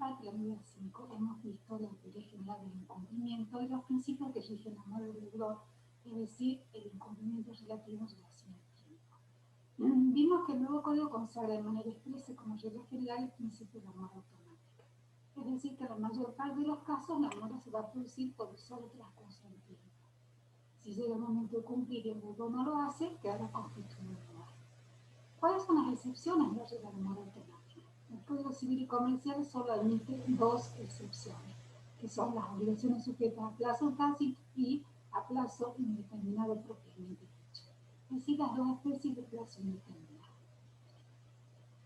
parte de la unidad 5 hemos visto la teoría general del incumplimiento y los principios que rigen la mora del deudor, es decir, el incumplimiento relativo en relación al tiempo. Vimos que el nuevo código consagra de manera expresa como regla general el principio de la mora automática. Es decir, que en la mayor parte de los casos la mora se va a producir por el solo transcurso del tiempo. Si llega el momento de cumplir y el deudor no lo hace, quedará constituido el mora. ¿Cuáles son las excepciones de la regla de mora automática? El Código Civil y Comercial solo admite dos excepciones, que son las obligaciones sujetas a plazo tácito y a plazo indeterminado propiamente dicho. Es decir, las dos especies de plazo indeterminado.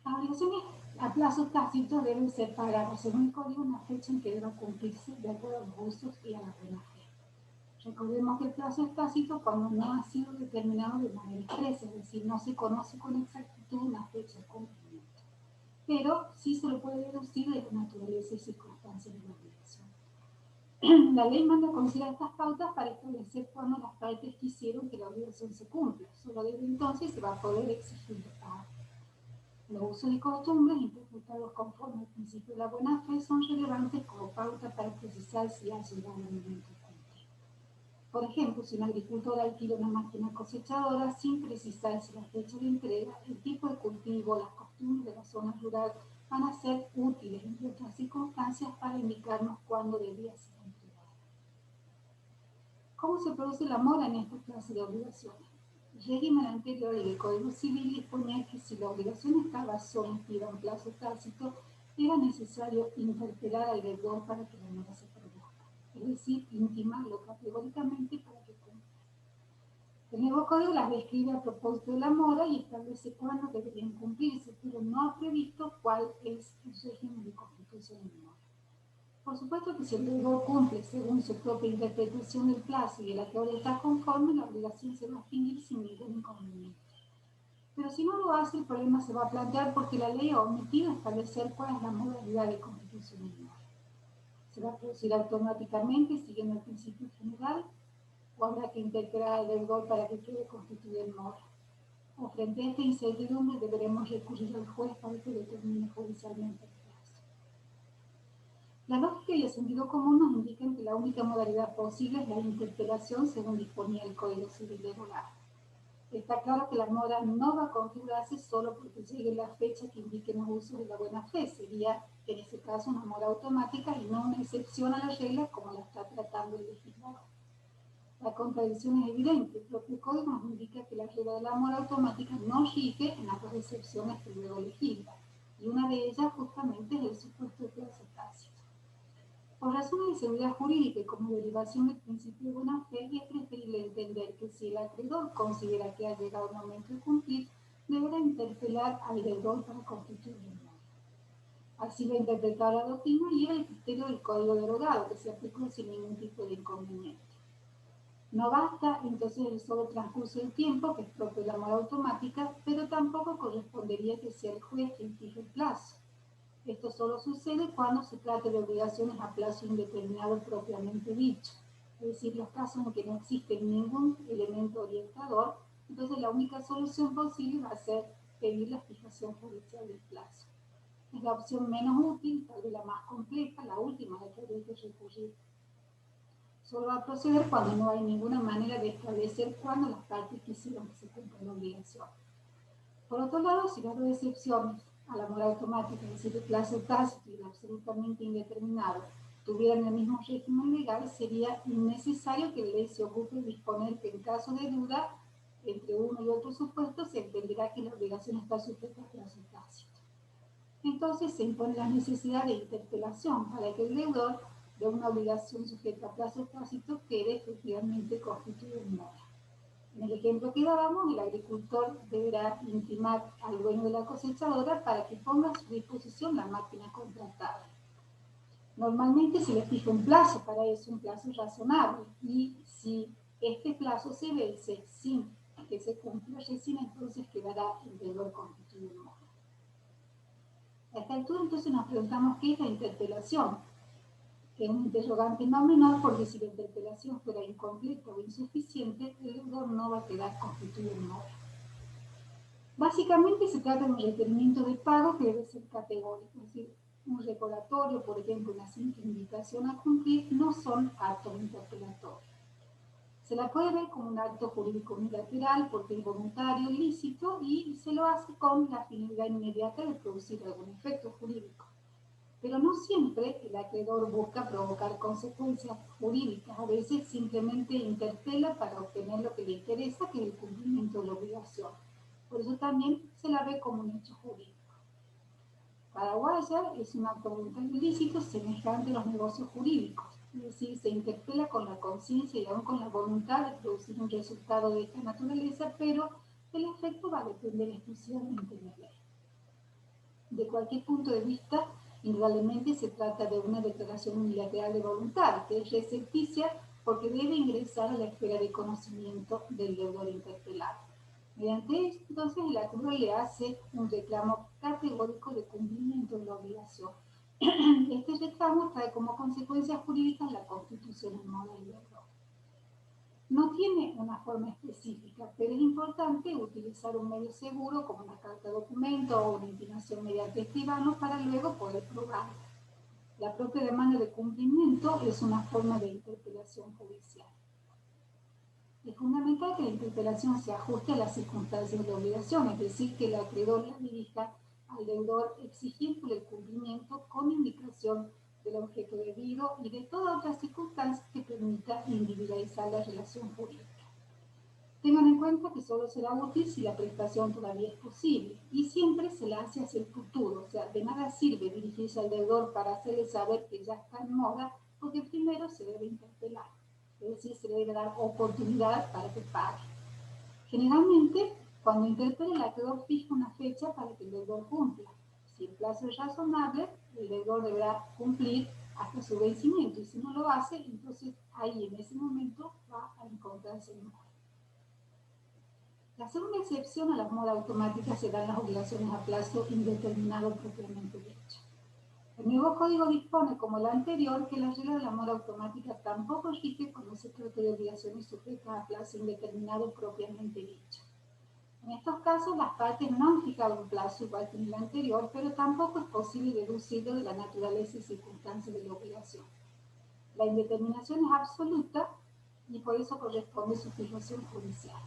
Las obligaciones a plazo tácito deben ser pagadas según el código en la fecha en que deba cumplirse de acuerdo a los usos y a la buena fe. Recordemos que el plazo es tácito cuando no ha sido determinado de manera expresa, es decir, no se conoce con exactitud una fecha de cumplimiento. Pero sí se lo puede deducir de la naturaleza y circunstancias de la obligación. La ley manda a considerar estas pautas para establecer cuándo las partes quisieron que la obligación se cumpla. Solo desde entonces se va a poder exigir el pago. Los usos y costumbres, interpretados conforme al principio de la buena fe, son relevantes como pauta para precisar si ha llegado el momento de cumplir. Por ejemplo, si un agricultor alquila una máquina cosechadora sin precisar si la fecha de entrega, el tipo de cultivo, las costumbres de la zona rural van a ser útiles, entre otras circunstancias, para indicarnos cuándo debía ser entregada. ¿Cómo se produce la mora en esta clase de obligaciones? El régimen anterior y el Código Civil disponía que si la obligación estaba sometida a un plazo tácito, era necesario interpelar al deudor para que la mora se produzca, es decir, intimarlo categóricamente para que cumpla. El nuevo código las describe a propósito de la mora y establece cuándo deberían cumplirse, pero no ha previsto cuál es el régimen de constitución de mora. Por supuesto que si el deudor cumple según su propia interpretación del plazo y de la que ahora está conforme, la obligación se va a extinguir sin ningún inconveniente. Pero si no lo hace, el problema se va a plantear porque la ley ha omitido establecer cuál es la modalidad de constitución de mora. ¿Se va a producir automáticamente siguiendo el principio general o habrá que interpelar al deudor para que quede constituido en mora? O frente a esta incertidumbre deberemos recurrir al juez para que determine judicialmente el plazo. La lógica y el sentido común nos indican que la única modalidad posible es la interpelación según disponía el Código Civil derogado. Está claro que la mora no va a configurarse solo porque llegue la fecha que indique los usos de la buena fe. Sería, en ese caso, una mora automática y no una excepción a la regla como la está tratando el legislador. La contradicción es evidente. El propio código nos indica que la regla de la mora automática no rige en las dos excepciones que luego legisla, y una de ellas justamente es el supuesto de plazo tácito. Por razones de seguridad jurídica y como derivación del principio de buena fe, es preferible entender que si el acreedor considera que ha llegado el momento de cumplir, deberá interpelar al deudor para constituir el mora. Así lo ha interpretado la doctrina y era el criterio del código derogado, que se aplicó sin ningún tipo de inconveniente. No basta entonces el solo transcurso del tiempo, que es propio de la mora automática, pero tampoco correspondería que sea el juez quien fije el plazo. Esto solo sucede cuando se trata de obligaciones a plazo indeterminado propiamente dicho, es decir, los casos en que no existe ningún elemento orientador, entonces la única solución posible va a ser pedir la fijación judicial del plazo. Es la opción menos útil, tal vez la más compleja, la última a la que habría que recurrir. Solo va a proceder cuando no hay ninguna manera de establecer cuándo las partes quisieron que se cumpla la obligación. Por otro lado, si las dos excepciones a la mora automática, es decir, el plazo tácito y el absolutamente indeterminado, tuvieran el mismo régimen legal, sería innecesario que la ley se ocupe de disponer que en caso de duda entre uno y otro supuesto se entenderá que la obligación está sujeta a plazo tácito. Entonces se impone la necesidad de interpelación para que el deudor de una obligación sujeta a plazo tácito quede efectivamente constituido en mora. En el ejemplo que dábamos, el agricultor deberá intimar al dueño de la cosechadora para que ponga a su disposición la máquina contratada. Normalmente se le fija un plazo para eso, un plazo razonable, y si este plazo se vence sin que se cumpla, recién entonces quedará el deudor constituido en mora. A esta altura entonces nos preguntamos qué es la interpelación, que es un interrogante no menor porque si la interpelación fuera incompleta o insuficiente, el deudor no va a quedar constituido en mora. Básicamente se trata de un requerimiento de pago que debe ser categórico, es decir, un recordatorio, por ejemplo, una simple invitación a cumplir, no son actos interpelatorios. Se la puede ver como un acto jurídico unilateral porque es voluntario, ilícito, y se lo hace con la finalidad inmediata de producir algún efecto jurídico. Pero no siempre el acreedor busca provocar consecuencias jurídicas, a veces simplemente interpela para obtener lo que le interesa, que es el cumplimiento de la obligación. Por eso también se la ve como un hecho jurídico. Paraguaya es un acto voluntario ilícito semejante a los negocios jurídicos, es decir, se interpela con la conciencia y aún con la voluntad de producir un resultado de esta naturaleza, pero el efecto va a depender exclusivamente de la ley. De cualquier punto de vista, indudablemente se trata de una declaración unilateral de voluntad, que es recepticia porque debe ingresar a la esfera de conocimiento del deudor interpelado. Mediante esto, entonces, el acreedor le hace un reclamo categórico de cumplimiento de la obligación. Este reclamo trae como consecuencia jurídica la constitución en modo del deudor. No tiene una forma específica, pero es importante utilizar un medio seguro como una carta de documento o una intimación mediante escribano para luego poder probarla. La propia demanda de cumplimiento es una forma de interpelación judicial. Es fundamental que la interpelación se ajuste a las circunstancias de la obligación, es decir, que el acreedor la dirija al deudor exigiendo el cumplimiento con indicación del objeto debido y de todas otras circunstancias que permita individualizar la relación jurídica. Tengan en cuenta que solo será útil si la prestación todavía es posible y siempre se la hace hacia el futuro, o sea, de nada sirve dirigirse al deudor para hacerle saber que ya está en mora, porque primero se debe interpelar. Es decir, se le debe dar oportunidad para que pague. Generalmente, cuando interpela, el acreedor fija una fecha para que el deudor cumpla. Si el plazo es razonable, el deudor deberá cumplir hasta su vencimiento, y si no lo hace, entonces ahí en ese momento va a encontrarse en mora. La segunda excepción a la mora automática se dan las obligaciones a plazo indeterminado propiamente dicho. El nuevo código dispone, como el anterior, que la regla de la mora automática tampoco rige cuando se trata de obligaciones sujetas a plazo indeterminado propiamente dicho. En estos casos, las partes no han fijado un plazo igual que en el anterior, pero tampoco es posible deducirlo de la naturaleza y circunstancias de la obligación. La indeterminación es absoluta y por eso corresponde su fijación judicial.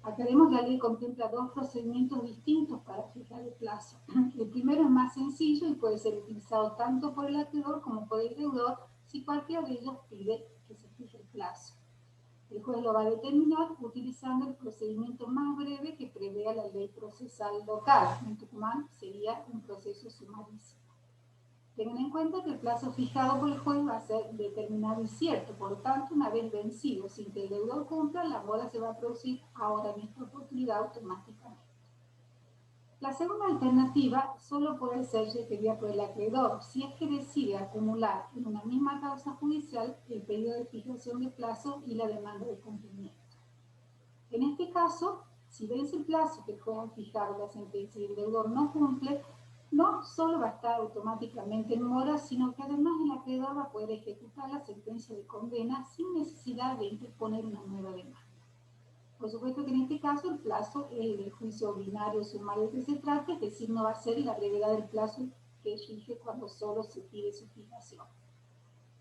Aclaremos que la ley contempla dos procedimientos distintos para fijar el plazo. El primero es más sencillo y puede ser utilizado tanto por el acreedor como por el deudor si cualquiera de ellos pide que se fije el plazo. El juez lo va a determinar utilizando el procedimiento más breve que prevea la ley procesal local. En Tucumán sería un proceso sumarísimo. Tengan en cuenta que el plazo fijado por el juez va a ser determinado y cierto, por lo tanto, una vez vencido, sin que el deudor cumpla, la mora se va a producir ahora en esta oportunidad automáticamente. La segunda alternativa solo puede ser requerida por el acreedor si es que decide acumular en una misma causa judicial el pedido de fijación de plazo y la demanda de cumplimiento. En este caso, si vence el plazo que el juez ha fijado la sentencia y el deudor no cumple, no solo va a estar automáticamente en mora, sino que además el acreedor va a poder ejecutar la sentencia de condena sin necesidad de interponer una nueva demanda. Por supuesto que en este caso el plazo es el del juicio ordinario sumario que se trate, es decir, no va a ser la brevedad del plazo que rige cuando solo se pide su fijación.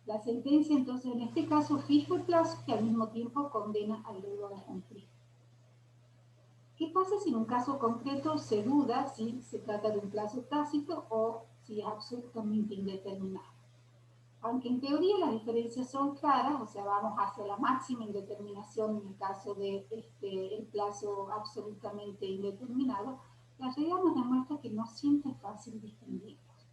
La sentencia entonces en este caso fija el plazo y al mismo tiempo condena al deudor a cumplir. ¿Qué pasa si en un caso concreto se duda si se trata de un plazo tácito o si es absolutamente indeterminado? Aunque en teoría las diferencias son claras, o sea, vamos hacia la máxima indeterminación en el caso de el plazo absolutamente indeterminado, la realidad nos demuestra que no siempre es fácil distinguirlos.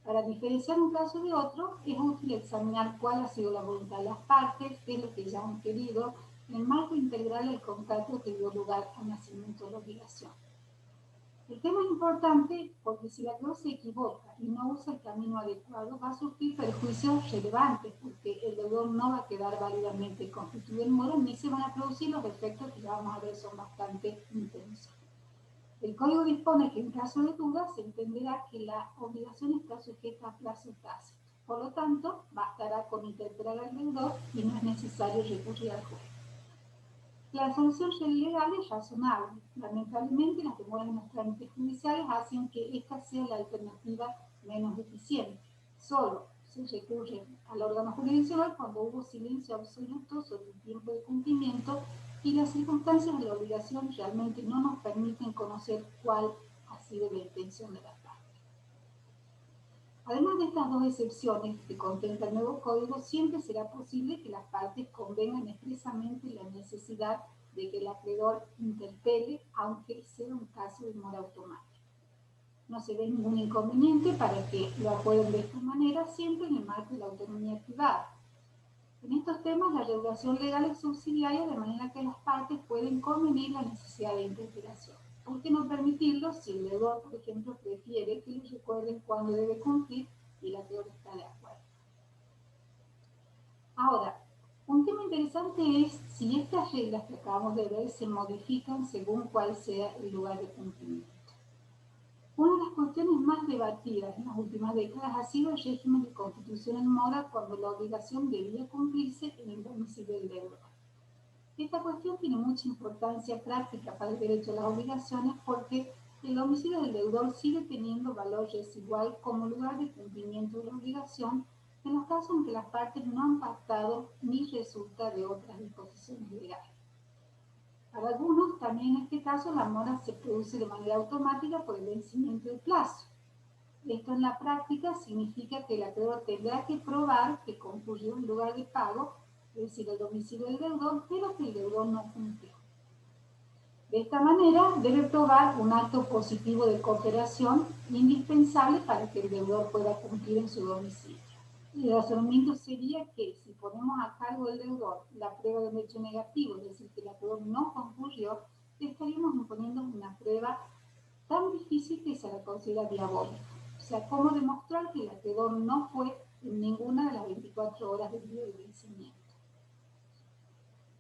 Para diferenciar un caso de otro, es útil examinar cuál ha sido la voluntad de las partes, qué es lo que ya han querido, en el marco integral del contrato que dio lugar al nacimiento de la obligación. El tema es importante porque si la acreedor se equivoca y no usa el camino adecuado, va a sufrir perjuicios relevantes porque el deudor no va a quedar válidamente constituido en mora ni se van a producir los efectos que ya vamos a ver son bastante intensos. El código dispone que en caso de duda se entenderá que la obligación está sujeta a plazo tácito. Por lo tanto, bastará con interpelar al deudor y no es necesario recurrir al juez. La solución legal es razonable. Lamentablemente, las demoras en los trámites judiciales hacen que esta sea la alternativa menos deficiente. Solo se recurre al órgano jurisdiccional cuando hubo silencio absoluto sobre el tiempo de cumplimiento y las circunstancias de la obligación realmente no nos permiten conocer cuál ha sido la intención de la parte. Además de estas dos excepciones que contempla el nuevo código, siempre será posible que las partes convengan expresamente la necesidad de que el acreedor interpele, aunque sea un caso de mora automática. No se ve ningún inconveniente para que lo acuerden de esta manera, siempre en el marco de la autonomía privada. En estos temas, la regulación legal es subsidiaria, de manera que las partes pueden convenir la necesidad de interpelación. ¿Por qué no permitirlo si el deudor, por ejemplo, prefiere que le recuerden cuándo debe cumplir y el acreedor está de acuerdo? Ahora, un tema interesante es si estas reglas que acabamos de ver se modifican según cuál sea el lugar de cumplimiento. Una de las cuestiones más debatidas en las últimas décadas ha sido el régimen de constitución en mora cuando la obligación debía cumplirse en el domicilio del deudor. Esta cuestión tiene mucha importancia práctica para el derecho a las obligaciones porque el domicilio del deudor sigue teniendo valor residual como lugar de cumplimiento de la obligación en los casos en que las partes no han pactado ni resulta de otras disposiciones legales. Para algunos, también en este caso, la mora se produce de manera automática por el vencimiento del plazo. Esto en la práctica significa que el acreedor tendrá que probar que concurrió en lugar de pago, es decir, el domicilio del deudor, pero que el deudor no cumplió. De esta manera, debe probar un acto positivo de cooperación indispensable para que el deudor pueda cumplir en su domicilio. El razonamiento sería que si ponemos a cargo del deudor la prueba de un hecho negativo, es decir, que el acreedor no concurrió, estaríamos imponiendo una prueba tan difícil que se la considera diabólica. O sea, cómo demostrar que el acreedor no fue en ninguna de las 24 horas del día del vencimiento.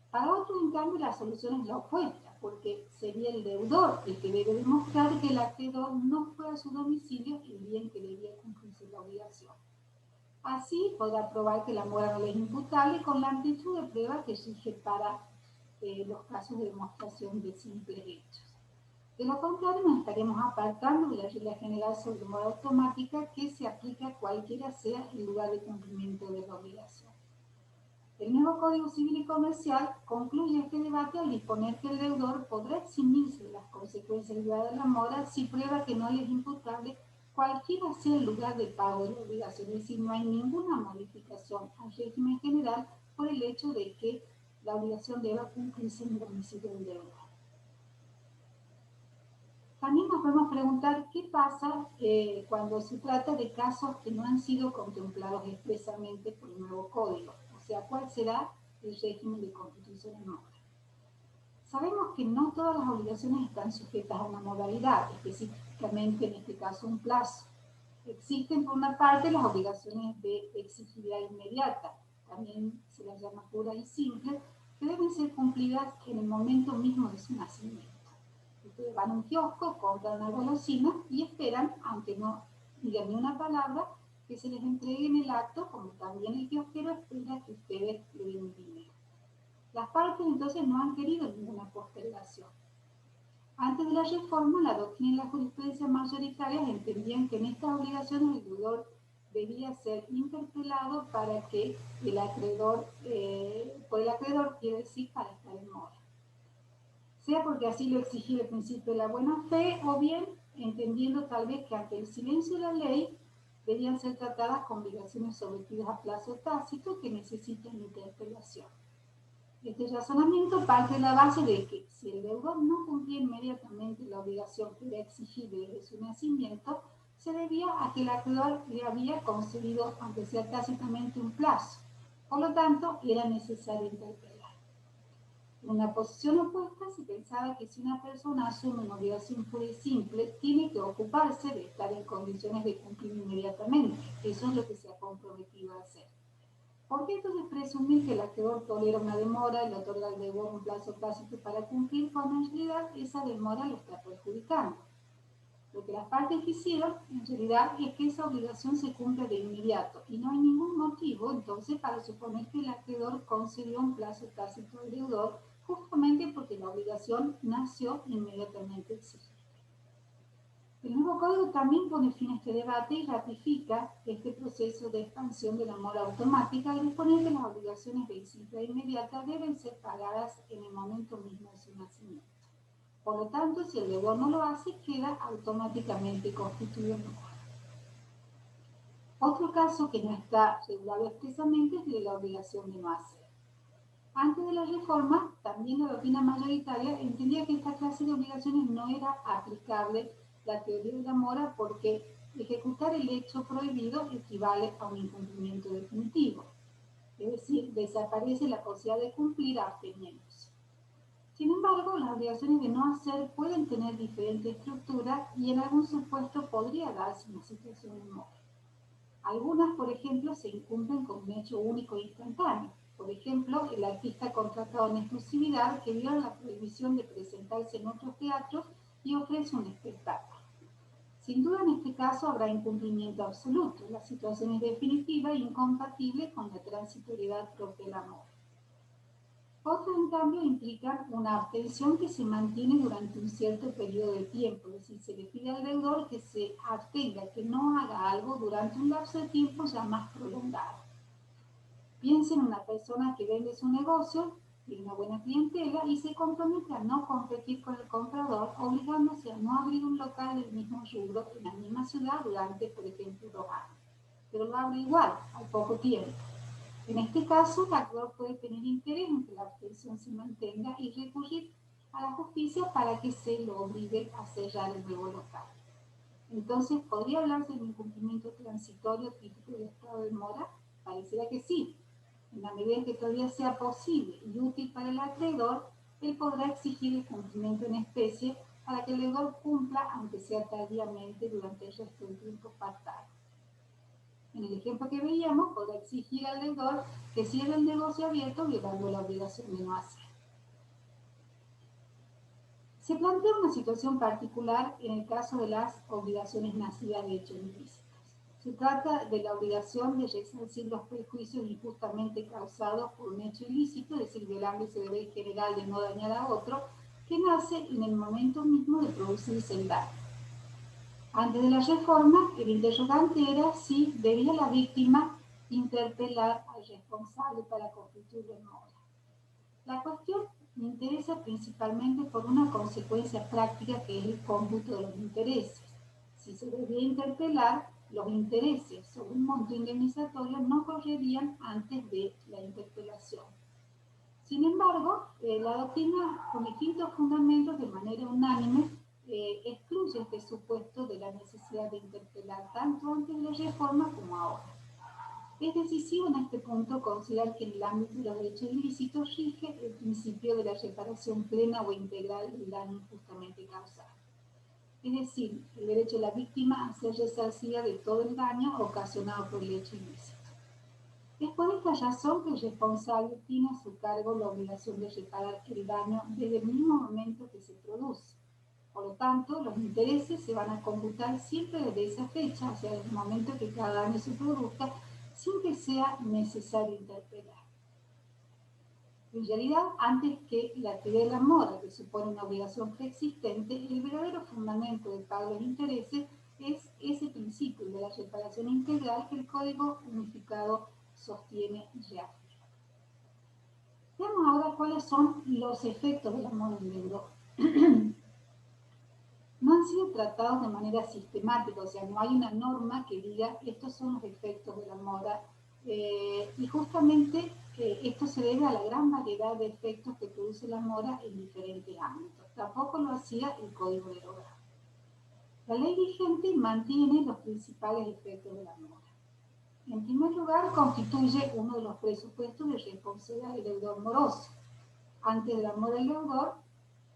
Para otros, en cambio, la solución es la opuesta, porque sería el deudor el que debe demostrar que el acreedor no fue a su domicilio el día en que debía cumplirse la obligación. Así podrá probar que la mora no es imputable con la amplitud de prueba que exige para los casos de demostración de simples hechos. De lo contrario, nos estaremos apartando de la regla general sobre mora automática que se aplica cualquiera sea el lugar de cumplimiento de la obligación. El nuevo Código Civil y Comercial concluye este debate al disponer que el deudor podrá eximirse de las consecuencias derivadas de la mora si prueba que no le es imputable cualquiera sea el lugar de pago de la obligación, es decir, no hay ninguna modificación al régimen general por el hecho de que la obligación deba cumplirse en el domicilio del deudor. También nos podemos preguntar qué pasa cuando se trata de casos que no han sido contemplados expresamente por el nuevo código, o sea, cuál será el régimen de constitución en mora. Sabemos que no todas las obligaciones están sujetas a una modalidad, específicamente en este caso un plazo. Existen por una parte las obligaciones de exigibilidad inmediata, también se las llama pura y simple, que deben ser cumplidas en el momento mismo de su nacimiento. Ustedes van a un kiosco, compran una golosina y esperan, aunque no digan ni una palabra, que se les entregue en el acto, como también el kiosquero espera que ustedes le den el dinero. Las partes entonces no han querido ninguna postergación. Antes de la reforma, la doctrina y la jurisprudencia mayoritarias entendían que en estas obligaciones el deudor debía ser interpelado para que el acreedor, por el acreedor quiere decir para estar en mora. Sea porque así lo exigía el principio de la buena fe, o bien entendiendo tal vez que ante el silencio de la ley debían ser tratadas con obligaciones sometidas a plazo tácito que necesitan interpelación. Este razonamiento parte de la base de que si el deudor no cumplía inmediatamente la obligación que era exigible desde su nacimiento, se debía a que el acreedor le había concedido, aunque sea tácitamente, un plazo. Por lo tanto, era necesario interpelar. En una posición opuesta se pensaba que si una persona asume una obligación pura y simple, tiene que ocuparse de estar en condiciones de cumplir inmediatamente. Eso es lo que se ha comprometido a hacer. ¿Por qué entonces presumir que el acreedor tolera una demora y le otorga al deudor un plazo tácito para cumplir cuando en realidad esa demora lo está perjudicando? Lo que las partes quisieron, en realidad, es que esa obligación se cumpla de inmediato y no hay ningún motivo, entonces, para suponer que el acreedor concedió un plazo tácito al deudor justamente porque la obligación nació inmediatamente exigida. El nuevo código también pone fin a este debate y ratifica este proceso de expansión de la mora automática al disponer que las obligaciones de cifra inmediata deben ser pagadas en el momento mismo de su nacimiento. Por lo tanto, si el deudor no lo hace, queda automáticamente constituido en mora. Otro caso que no está regulado expresamente es el de la obligación de no hacer. Antes de la reforma, también la doctrina mayoritaria entendía que esta clase de obligaciones no era aplicable la teoría de la mora porque ejecutar el hecho prohibido equivale a un incumplimiento definitivo. Es decir, desaparece la posibilidad de cumplir absteniéndose. Sin embargo, las obligaciones de no hacer pueden tener diferente estructura y en algún supuesto podría darse una situación de mora. Algunas, por ejemplo, se incumplen con un hecho único e instantáneo. Por ejemplo, el artista contratado en exclusividad que viola la prohibición de presentarse en otros teatros y ofrece un espectáculo. Sin duda, en este caso habrá incumplimiento absoluto. La situación es definitiva e incompatible con la transitoriedad propia del amor. Otras, en cambio, implican una abstención que se mantiene durante un cierto periodo de tiempo, es decir, se le pide al deudor que se abstenga, que no haga algo durante un lapso de tiempo ya más prolongado. Piensen en una persona que vende su negocio, tiene una buena clientela y se compromete a no competir con el comprador, obligándose a no abrir un local del mismo rubro en la misma ciudad durante, por ejemplo, 2 años. Pero lo abre igual, al poco tiempo. En este caso, el acreedor puede tener interés en que la abstención se mantenga y recurrir a la justicia para que se lo obligue a cerrar el nuevo local. Entonces, ¿podría hablarse de un incumplimiento transitorio típico del estado de mora? Pareciera que sí. En la medida en que todavía sea posible y útil para el acreedor, él podrá exigir el cumplimiento en especie para que el deudor cumpla, aunque sea tardíamente, durante el resto del tiempo pactado. En el ejemplo que veíamos, podrá exigir al deudor que cierre el negocio abierto violando la obligación de no hacer. Se plantea una situación particular en el caso de las obligaciones nacidas de hechos ilícitos. Se trata de la obligación de resarcir los perjuicios injustamente causados por un hecho ilícito, es decir, violando ese deber general de no dañar a otro, que nace en el momento mismo de producirse el daño. Antes de la reforma, el interrogante era si debía la víctima interpelar al responsable para constituirlo en mora. La cuestión me interesa principalmente por una consecuencia práctica que es el cómputo de los intereses. Si se debía interpelar, los intereses sobre un monto indemnizatorio no correrían antes de la interpelación. Sin embargo, la doctrina con distintos fundamentos de manera unánime excluye este supuesto de la necesidad de interpelar tanto antes de la reforma como ahora. Es decisivo en este punto considerar que en el ámbito de los derechos ilícitos rige el principio de la reparación plena o integral del daño injustamente causado. Es decir, el derecho de la víctima a ser resarcida de todo el daño ocasionado por el hecho ilícito. Es por esta razón que el responsable tiene a su cargo la obligación de reparar el daño desde el mismo momento que se produce. Por lo tanto, los intereses se van a computar siempre desde esa fecha, hacia el momento que cada daño se produzca, sin que sea necesario interpelar. En realidad, antes que la teoría de la mora, que supone una obligación preexistente, el verdadero fundamento del pago de los intereses es ese principio de la reparación integral que el Código Unificado sostiene y reafirma. Veamos ahora cuáles son los efectos de la mora en el deudor. No han sido tratados de manera sistemática, o sea, no hay una norma que diga estos son los efectos de la mora y justamente esto se debe a la gran variedad de efectos que produce la mora en diferentes ámbitos. Tampoco lo hacía el Código del Hogar. La ley vigente mantiene los principales efectos de la mora. En primer lugar, constituye uno de los presupuestos de responsabilidad del deudor moroso. Antes de la mora del deudor,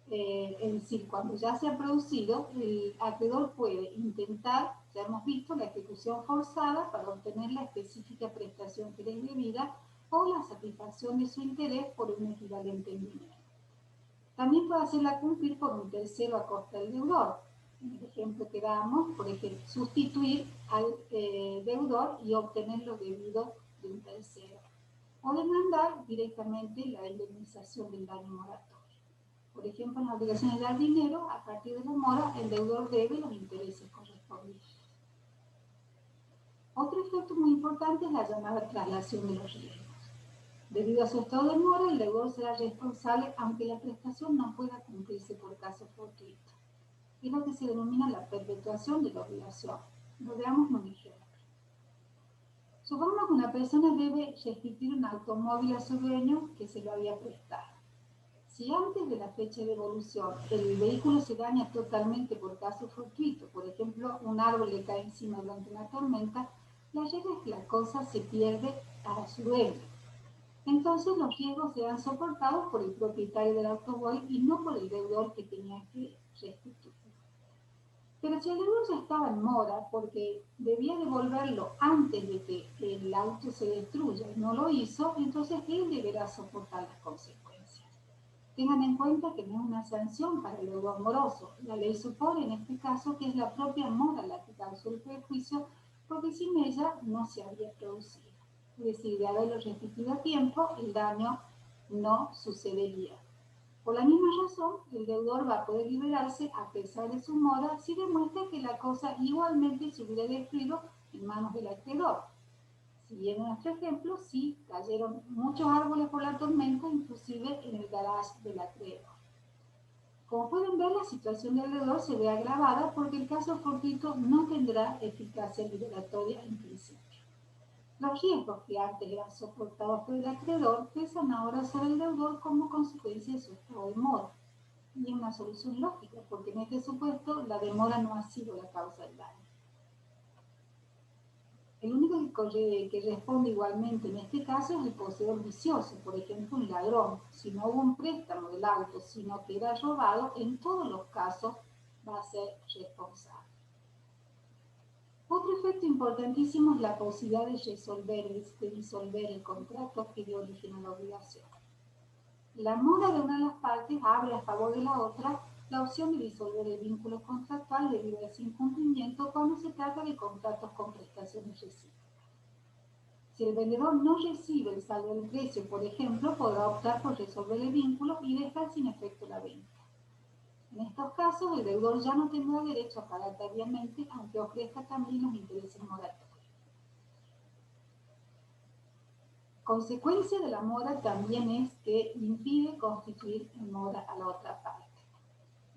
es decir, cuando ya se ha producido, el acreedor puede intentar, ya hemos visto, la ejecución forzada para obtener la específica prestación que le es debida o la satisfacción de su interés por un equivalente en dinero. También puede hacerla cumplir por un tercero a costa del deudor. En el ejemplo que damos, por ejemplo, sustituir al deudor y obtener lo debido de un tercero. O demandar directamente la indemnización del daño moratorio. Por ejemplo, en la obligación de dar dinero, a partir de la mora, el deudor debe los intereses correspondientes. Otro efecto muy importante es la llamada traslación de los riesgos. Debido a su estado de mora, el deudor será responsable aunque la prestación no pueda cumplirse por caso fortuito. Es lo que se denomina la perpetuación de la obligación. Lo veamos en un ejemplo. Supongamos que una persona debe restituir un automóvil a su dueño que se lo había prestado. Si antes de la fecha de devolución el vehículo se daña totalmente por caso fortuito, por ejemplo, un árbol le cae encima durante una tormenta, la regla es que la cosa se pierde a su dueño. Entonces los riesgos serán soportados por el propietario del automóvil y no por el deudor que tenía que restituir. Pero si el deudor ya estaba en mora porque debía devolverlo antes de que el auto se destruya y no lo hizo, entonces él deberá soportar las consecuencias. Tengan en cuenta que no es una sanción para el deudor moroso. La ley supone en este caso que es la propia mora la que causó el perjuicio porque sin ella no se habría producido. Es decir, de haberlo restituido a tiempo, el daño no sucedería. Por la misma razón, el deudor va a poder liberarse a pesar de su mora si demuestra que la cosa igualmente se hubiera destruido en manos del acreedor. Siguiendo nuestro ejemplo, sí cayeron muchos árboles por la tormenta, inclusive en el garage del acreedor. Como pueden ver, la situación del deudor se ve agravada porque el caso fortuito no tendrá eficacia liberatoria en principio. Los riesgos que antes eran soportados por el acreedor pesan ahora sobre el deudor como consecuencia de su estado de mora. Y es una solución lógica, porque en este supuesto la demora no ha sido la causa del daño. El único que responde igualmente en este caso es el poseedor vicioso, por ejemplo un ladrón. Si no hubo un préstamo del auto, sino que era robado, en todos los casos va a ser responsable. Otro efecto importantísimo es la posibilidad de disolver el contrato que dio origen a la obligación. La mora de una de las partes abre a favor de la otra la opción de disolver el vínculo contractual debido a ese incumplimiento cuando se trata de contratos con prestaciones recíprocas. Si el vendedor no recibe el saldo del precio, por ejemplo, podrá optar por resolver el vínculo y dejar sin efecto la venta. En estos casos, el deudor ya no tendrá derecho a pagar tardíamente, aunque ofrezca también los intereses moratorios. Consecuencia de la mora también es que impide constituir en mora a la otra parte.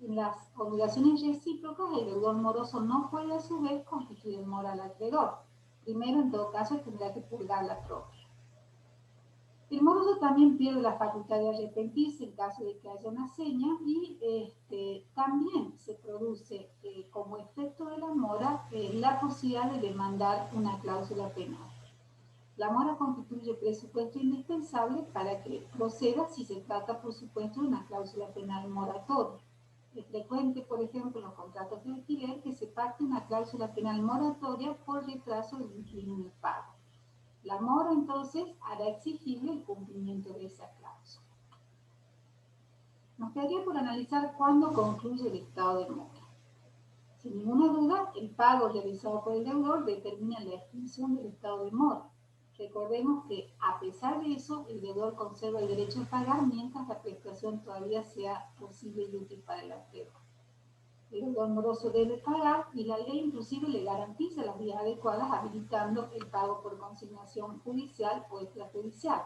En las obligaciones recíprocas, el deudor moroso no puede a su vez constituir en mora al acreedor. Primero, en todo caso, tendrá que purgar la propia. El moroso también pierde la facultad de arrepentirse en caso de que haya una seña y también se produce como efecto de la mora la posibilidad de demandar una cláusula penal. La mora constituye presupuesto indispensable para que proceda si se trata, por supuesto, de una cláusula penal moratoria. Es frecuente, por ejemplo, en los contratos de alquiler que se pacte una cláusula penal moratoria por retraso del inquilino en el pago. La mora, entonces, hará exigible el cumplimiento de esa cláusula. Nos quedaría por analizar cuándo concluye el estado de mora. Sin ninguna duda, el pago realizado por el deudor determina la extinción del estado de mora. Recordemos que, a pesar de eso, el deudor conserva el derecho a pagar mientras la prestación todavía sea posible y útil para el acreedor. El deudor moroso debe pagar y la ley inclusive le garantiza las vías adecuadas habilitando el pago por consignación judicial o extrajudicial.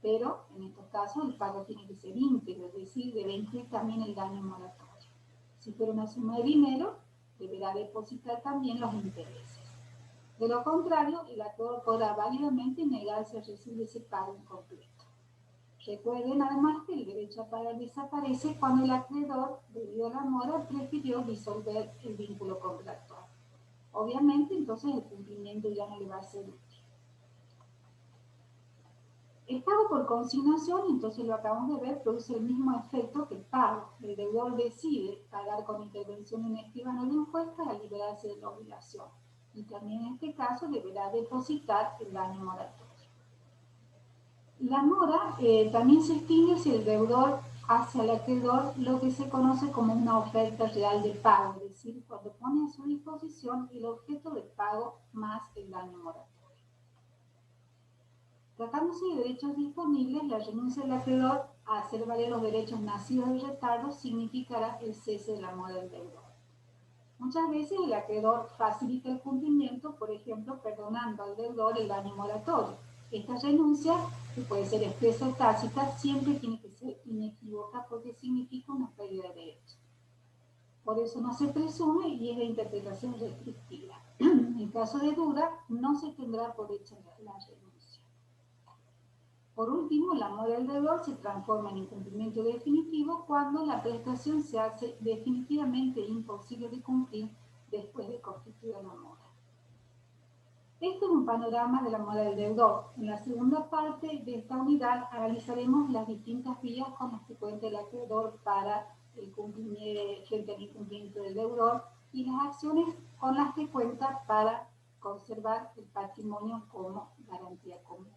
Pero, en estos casos, el pago tiene que ser íntegro, es decir, debe incluir también el daño moratorio. Si fuera una suma de dinero, deberá depositar también los intereses. De lo contrario, el acreedor podrá válidamente negarse a recibir ese pago incompleto. Recuerden además que el derecho a pagar desaparece cuando el acreedor, debido a la mora, prefirió disolver el vínculo contractual. Obviamente, entonces el cumplimiento ya no le va a ser útil. El pago por consignación, entonces lo acabamos de ver, produce el mismo efecto que el pago. El deudor decide pagar con intervención en escribano de un juez para liberarse de la obligación. Y también en este caso deberá depositar el daño moratorio. La mora también se extingue si el deudor hace al acreedor lo que se conoce como una oferta real de pago, es decir, cuando pone a su disposición el objeto de pago más el daño moratorio. Tratándose de derechos disponibles, la renuncia del acreedor hacer valer los derechos nacidos del retardo significará el cese de la mora del deudor. Muchas veces el acreedor facilita el cumplimiento, por ejemplo, perdonando al deudor el daño moratorio. Esta renuncia, que puede ser expresa o tácita, siempre tiene que ser inequívoca porque significa una pérdida de derechos. Por eso no se presume y es de interpretación restrictiva. En caso de duda, no se tendrá por hecha la renuncia. Por último, la mora del deudor se transforma en incumplimiento definitivo cuando la prestación se hace definitivamente imposible de cumplir después de constituida la mora. Esto es un panorama de la mora del deudor. En la segunda parte de esta unidad analizaremos las distintas vías con las que cuenta el acreedor para el frente al incumplimiento del deudor y las acciones con las que cuenta para conservar el patrimonio como garantía común.